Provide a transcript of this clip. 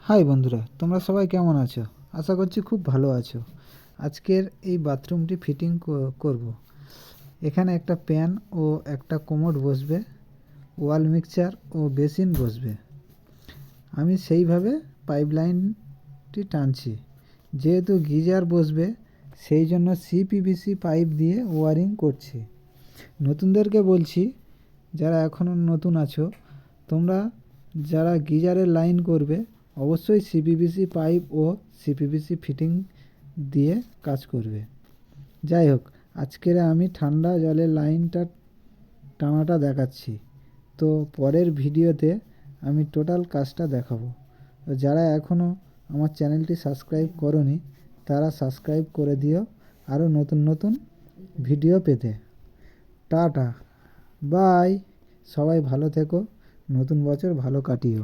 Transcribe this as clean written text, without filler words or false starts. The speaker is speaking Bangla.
হাই বন্ধুরা, তোমরা সবাই কেমন আছো? আশা করছি খুব ভালো আছো। আজকের এই বাথরুমটি ফিটিং করব। এখানে একটা প্যান ও একটা কোমোড বসবে, ওয়াল মিক্সচার ও বেসিন বসবে। আমি সেইভাবে পাইপলাইনটি টানছি। যেহেতু গিজার বসবে, সেই জন্য সিপিভিসি পাইপ দিয়ে ওয়ারিং করছি। নতুনদেরকে বলছি, যারা এখনও নতুন আছো, তোমরা যারা গিজারের লাইন করবে অবশ্যই সিপিভিসি পাইপ ও সিপিভিসি ফিটিং দিয়ে কাজ করবে। যাই হোক, আজকের আমি ঠান্ডা জলের লাইনটা টানাটা দেখাচ্ছি। তো পরের ভিডিওতে আমি টোটাল কাজটা দেখাবো। যারা এখনও আমার চ্যানেলটি সাবস্ক্রাইব করোনি তারা সাবস্ক্রাইব করে দিও আরও নতুন নতুন ভিডিও পেতে। Tata, bye. সবাই ভালো থেকো, নতুন বছর ভালো কাটিও।